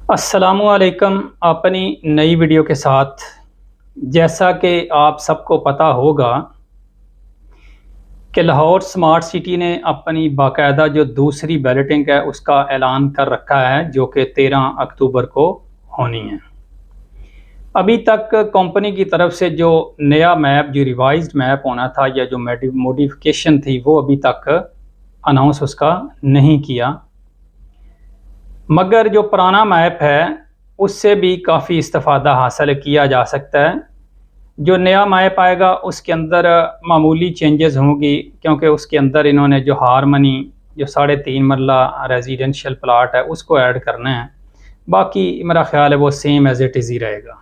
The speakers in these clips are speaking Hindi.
अस्सलामुअलैकुम। अपनी नई वीडियो के साथ, जैसा कि आप सबको पता होगा कि लाहौर स्मार्ट सिटी ने अपनी बाकायदा जो दूसरी बैलेटिंग है उसका ऐलान कर रखा है, जो कि 13 अक्टूबर को होनी है। अभी तक कंपनी की तरफ से जो नया मैप, जो रिवाइज्ड मैप होना था या जो मॉडिफिकेशन थी, वो अभी तक अनाउंस उसका नहीं किया। मगर जो पुराना मैप है उससे भी काफ़ी इस्तिफ़ादा हासिल किया जा सकता है। जो नया मैप आएगा उसके अंदर मामूली चेंजेस होंगी, क्योंकि उसके अंदर इन्होंने जो हारमनी, जो 3.5 मरला रेजिडेंशियल प्लाट है, उसको ऐड करना है। बाकी मेरा ख़्याल है वो सेम एज़ इट इज़ ही रहेगा।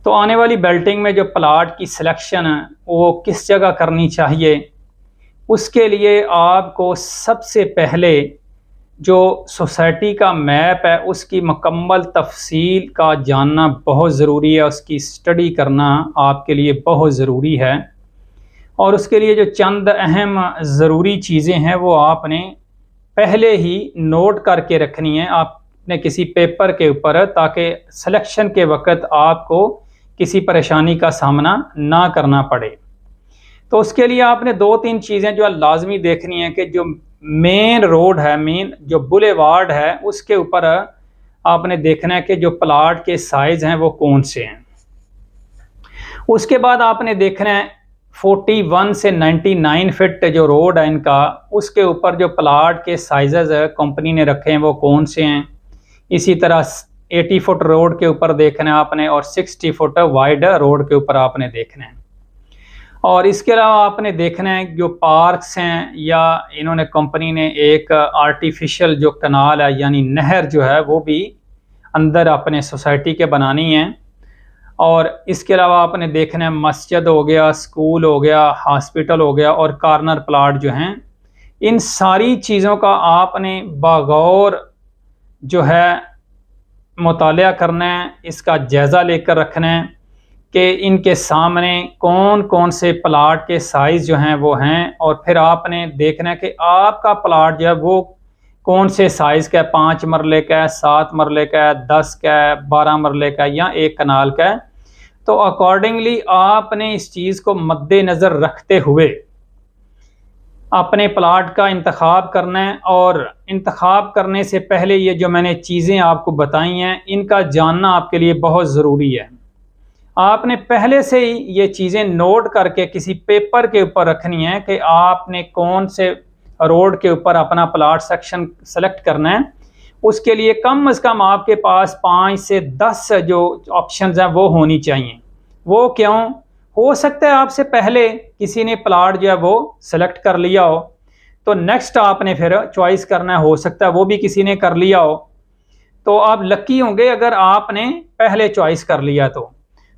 तो आने वाली बेल्टिंग में जो प्लाट की सिलेक्शन है वो किस जगह करनी चाहिए, उसके लिए आपको सबसे पहले जो सोसाइटी का मैप है उसकी मुकम्मल तफसील का जानना बहुत ज़रूरी है। उसकी स्टडी करना आपके लिए बहुत ज़रूरी है, और उसके लिए जो चंद अहम ज़रूरी चीज़ें हैं वो आपने पहले ही नोट करके रखनी है आपने किसी पेपर के ऊपर, ताकि सिलेक्शन के वक्त आपको किसी परेशानी का सामना ना करना पड़े। तो उसके लिए आपने 2-3 चीज़ें जो लाजमी देखनी है कि जो मेन रोड है, मेन जो बुलेवार्ड है, उसके ऊपर आपने देखना है कि जो प्लाट के साइज़ हैं वो कौन से हैं। उसके बाद आपने देखना है 41 से 99 फिट जो रोड है इनका, उसके ऊपर जो प्लाट के साइज़ कंपनी ने रखे हैं वो कौन से हैं। इसी तरह 80 फुट रोड के ऊपर देखना है आपने, और 60 फुट वाइड रोड के ऊपर आपने देखना है। और इसके अलावा आपने देखना है जो पार्क्स हैं, या इन्होंने कंपनी ने एक आर्टिफिशियल जो कनाल है यानी नहर जो है वो भी अंदर अपने सोसाइटी के बनानी है। और इसके अलावा आपने देखना है मस्जिद हो गया, स्कूल हो गया, हॉस्पिटल हो गया, और कॉर्नर प्लाट जो हैं, इन सारी चीज़ों का आपने बागौर जो है मुतालिया करना है, इसका जायज़ा लेकर रखना है कि इनके सामने कौन कौन से प्लाट के साइज़ जो हैं वो हैं। और फिर आपने देखना है कि आपका प्लाट जो है वो कौन से साइज़ का है, 5 मरले का है, 7 मरले का है, 10 का है, 12 मरले का है, या एक कनाल का है। तो अकॉर्डिंगली आपने इस चीज़ को मद्देनज़र रखते हुए अपने प्लाट का इंतखाब करना है। और इंतखाब करने से पहले ये जो मैंने चीज़ें आपको बताई हैं, इनका जानना आपके लिए बहुत ज़रूरी है। आपने पहले से ही ये चीज़ें नोट करके किसी पेपर के ऊपर रखनी है कि आपने कौन से रोड के ऊपर अपना प्लाट सेक्शन सेलेक्ट करना है। उसके लिए कम से कम आपके पास 5 से 10 जो ऑप्शंस हैं वो होनी चाहिए। वो क्यों? हो सकता है आपसे पहले किसी ने प्लाट जो है वो सेलेक्ट कर लिया हो, तो नेक्स्ट आपने फिर चॉइस करना है, हो सकता है वो भी किसी ने कर लिया हो। तो आप लकी होंगे अगर आपने पहले चॉइस कर लिया।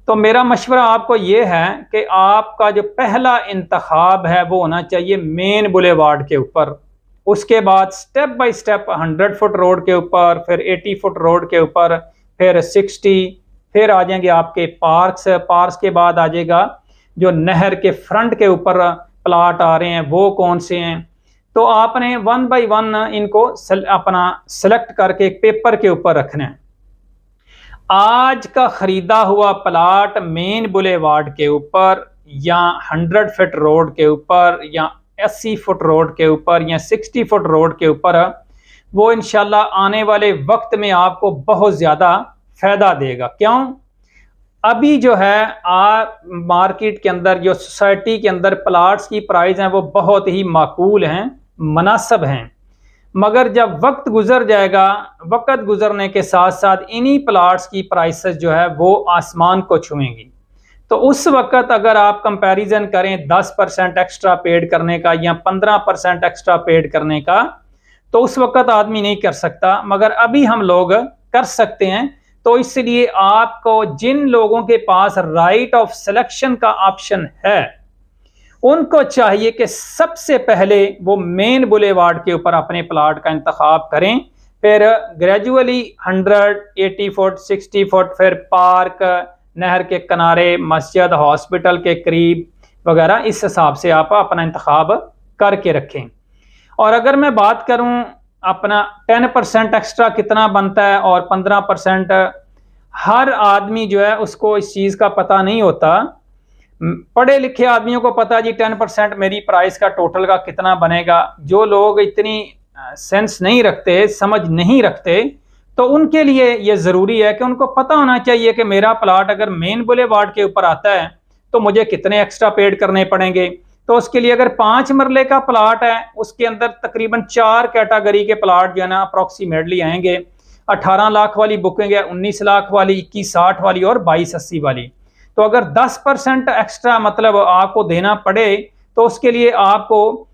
तो मेरा मशवरा आपको ये है कि आपका जो पहला इंतखाब है वो होना चाहिए मेन बुलेवार्ड के ऊपर। उसके बाद step by step 100 foot road के ऊपर, फिर 80 फुट रोड के ऊपर, फिर 60, फिर आ जाएंगे आपके पार्क्स के बाद आ जाएगा जो नहर के फ्रंट के ऊपर प्लाट आ रहे हैं वो कौन से हैं। तो आपने 1 बाय 1 इनको अपना सेलेक्ट करके एक पेपर के ऊपर रखना है। आज का खरीदा हुआ प्लाट मेन बुलेवार्ड के ऊपर, या 100 फुट रोड के ऊपर, या 80 फुट रोड के ऊपर, या 60 फुट रोड के ऊपर, वो इंशाल्लाह आने वाले वक्त में आपको बहुत ज़्यादा फ़ायदा देगा। क्यों? अभी जो है मार्केट के अंदर, जो सोसाइटी के अंदर प्लाट्स की प्राइस हैं वो बहुत ही माकूल हैं, मुनासिब हैं। मगर जब वक्त गुजर जाएगा, वक्त गुजरने के साथ साथ इन्हीं प्लाट्स की प्राइसेस जो है वो आसमान को छुएंगी। तो उस वक्त अगर आप कंपैरिजन करें 10% एक्स्ट्रा पेड करने का या 15% एक्स्ट्रा पेड करने का, तो उस वक्त आदमी नहीं कर सकता, मगर अभी हम लोग कर सकते हैं। तो इसलिए आपको जिन लोगों के पास राइट ऑफ सिलेक्शन का ऑप्शन है उनको चाहिए कि सबसे पहले वो मेन बुलेवार्ड के ऊपर अपने प्लाट का इंतखाब करें, फिर ग्रेजुअली 100, 80 फुट, 60 फुट, फिर पार्क, नहर के किनारे, मस्जिद, हॉस्पिटल के करीब वगैरह, इस हिसाब से आप अपना इंतखाब करके रखें। और अगर मैं बात करूं अपना 10% एक्स्ट्रा कितना बनता है और 15%, हर आदमी जो है उसको इस चीज़ का पता नहीं होता। पढ़े लिखे आदमियों को पता जी 10% मेरी प्राइस का टोटल का कितना बनेगा। जो लोग इतनी सेंस नहीं रखते, समझ नहीं रखते, तो उनके लिए ये ज़रूरी है कि उनको पता होना चाहिए कि मेरा प्लाट अगर मेन बुलेवार्ड के ऊपर आता है तो मुझे कितने एक्स्ट्रा पेड करने पड़ेंगे। तो उसके लिए अगर 5 मरले का प्लाट है, उसके अंदर तकरीबन 4 कैटेगरी के प्लाट जो है ना अप्रॉक्सीमेटली आएंगे। 18 लाख वाली बुकिंग है, 19 लाख वाली, 2160 वाली और 2280 वाली। तो अगर 10% एक्स्ट्रा मतलब आपको देना पड़े तो उसके लिए आपको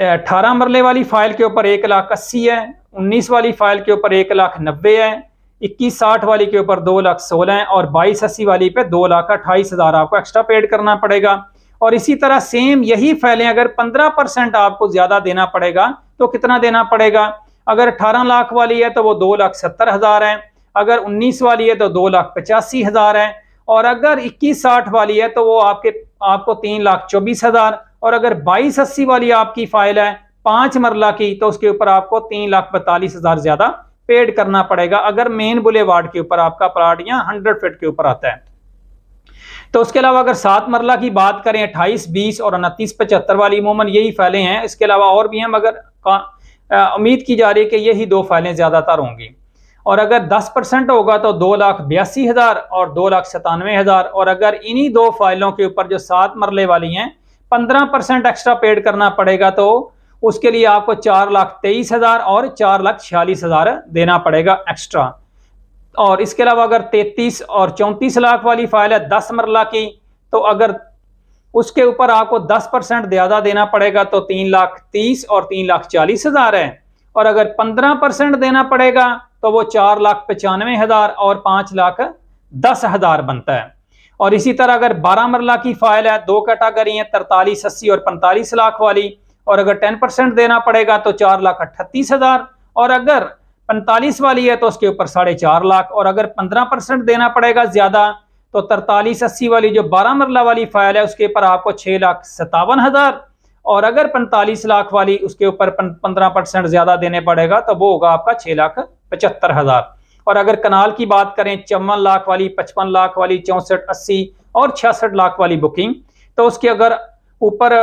18 मरले वाली फाइल के ऊपर 1,80,000 है, 19 वाली फाइल के ऊपर 1,90,000 है, 2160 वाली के ऊपर 2,16,000 है और 2280 वाली पे 2,28,000 आपको एक्स्ट्रा पेड करना पड़ेगा। और इसी तरह सेम यही फाइलें अगर 15% आपको ज्यादा देना पड़ेगा तो कितना देना पड़ेगा। अगर 18 लाख वाली है तो वो 2,70,000 है, अगर 19 वाली है तो 2,85,000 है, और अगर 2160 वाली है तो वो आपको 3,24,000, और अगर 2280 वाली आपकी फाइल है 5 मरला की तो उसके ऊपर आपको 3,42,000 ज्यादा पेड करना पड़ेगा अगर मेन बुलेवार्ड के ऊपर आपका प्लाट या 100 फीट के ऊपर आता है। तो उसके अलावा अगर 7 मरला की बात करें 28, 20 और 29, 75 वाली अमूमन यही फाइलें हैं। इसके अलावा और भी हैं मगर उम्मीद की जा रही है कि यही 2 फाइलें ज्यादातर होंगी। और अगर 10% होगा तो 2,82,000 और 2,97,000, और अगर इन्हीं 2 फाइलों के ऊपर जो 7 मरले वाली हैं 15% एक्स्ट्रा पेड करना पड़ेगा तो उसके लिए आपको 4,23,000 और 4,46,000 देना पड़ेगा एक्स्ट्रा। और इसके अलावा अगर 33 और 34 लाख वाली फाइल है 10 मरला की, तो अगर उसके ऊपर आपको 10% ज्यादा देना पड़ेगा तो 3,30,000 और 3,40,000 है, और अगर 15% देना पड़ेगा तो वो 4,95,000 और 5,10,000 बनता है। और इसी तरह अगर 12 मरला की फाइल है, 2 कैटेगरी है 43, 80 और 45 लाख वाली, और अगर 10% देना पड़ेगा तो 4,38,000, और अगर 45 वाली है तो उसके ऊपर 4.5 लाख, और अगर 15% देना पड़ेगा ज्यादा तो 43, 80 वाली जो 12 मरला वाली फाइल है उसके ऊपर आपको 6,57,000, और अगर 45 लाख वाली उसके ऊपर 15% ज्यादा देने पड़ेगा तो वो होगा आपका 6,75,000। और अगर कनाल की बात करें 54 लाख वाली, 55 लाख वाली, 64, 80 और 66 लाख वाली बुकिंग, तो उसके अगर ऊपर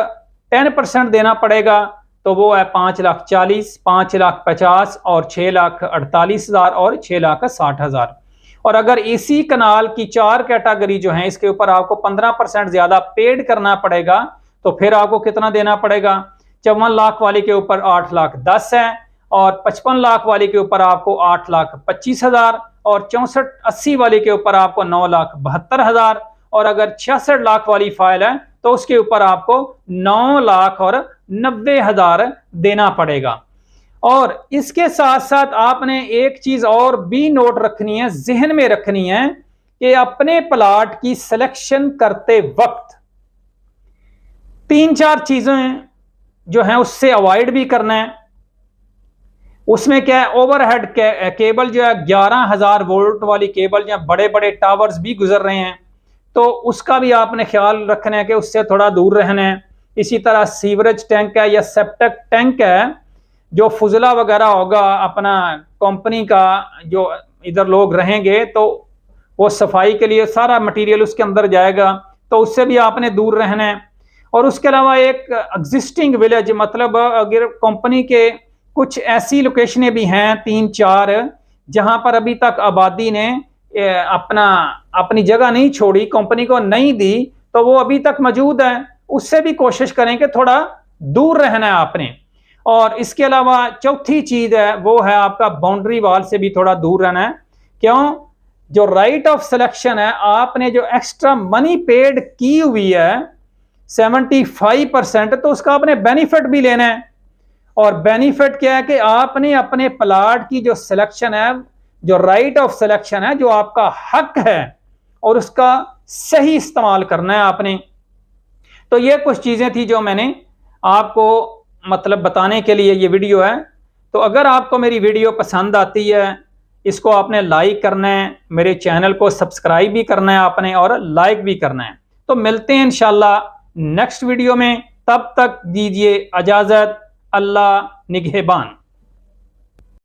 10% देना पड़ेगा तो वो है 5,40,000, 5,50,000 और 6,48,000 और 6,60,000। और अगर इसी कनाल की 4 कैटेगरी जो है इसके ऊपर आपको 15% ज्यादा पेड करना पड़ेगा तो फिर आपको कितना देना पड़ेगा। 54 लाख वाली के ऊपर 8,10,000 है, और 55 लाख वाली के ऊपर आपको 8,25,000, और 64, 80 वाली के ऊपर आपको 9,72,000, और अगर 66 लाख वाली फाइल है तो उसके ऊपर आपको 9,90,000 देना पड़ेगा। और इसके साथ साथ आपने एक चीज और भी नोट रखनी है, जहन में रखनी है कि अपने प्लाट की सिलेक्शन करते वक्त 3-4 चीजें जो हैं उससे अवॉइड भी करना है। उसमें क्या है, ओवरहेड केबल जो है 11,000 वोल्ट वाली केबल, या बड़े बड़े टावर्स भी गुजर रहे हैं तो उसका भी आपने ख्याल रखना है कि उससे थोड़ा दूर रहना है। इसी तरह सीवरेज टैंक है या सेप्टिक टैंक है, जो फुजला वगैरह होगा अपना कंपनी का, जो इधर लोग रहेंगे तो वो सफाई के लिए सारा मटेरियल उसके अंदर जाएगा, तो उससे भी आपने दूर रहना है। और उसके अलावा एक एग्जिस्टिंग विलेज, मतलब अगर कंपनी के कुछ ऐसी लोकेशनें भी हैं 3-4 जहां पर अभी तक आबादी ने अपनी जगह नहीं छोड़ी, कंपनी को नहीं दी, तो वो अभी तक मौजूद है, उससे भी कोशिश करें कि थोड़ा दूर रहना है आपने। और इसके अलावा चौथी चीज है वो है आपका बाउंड्री वॉल से भी थोड़ा दूर रहना है। क्यों? जो राइट ऑफ सिलेक्शन है, आपने जो एक्स्ट्रा मनी पेड की हुई है 75%, तो उसका आपने बेनिफिट भी लेना है। और बेनिफिट क्या है कि आपने अपने प्लाट की जो सिलेक्शन है, जो राइट ऑफ सिलेक्शन है, जो आपका हक है, और उसका सही इस्तेमाल करना है आपने। तो ये कुछ चीजें थी जो मैंने आपको मतलब बताने के लिए ये वीडियो है। तो अगर आपको मेरी वीडियो पसंद आती है, इसको आपने लाइक करना है, मेरे चैनल को सब्सक्राइब भी करना है आपने, और लाइक भी करना है। तो मिलते हैं इंशाल्लाह नेक्स्ट वीडियो में, तब तक दीजिए इजाजत। अल्लाह निगहबान।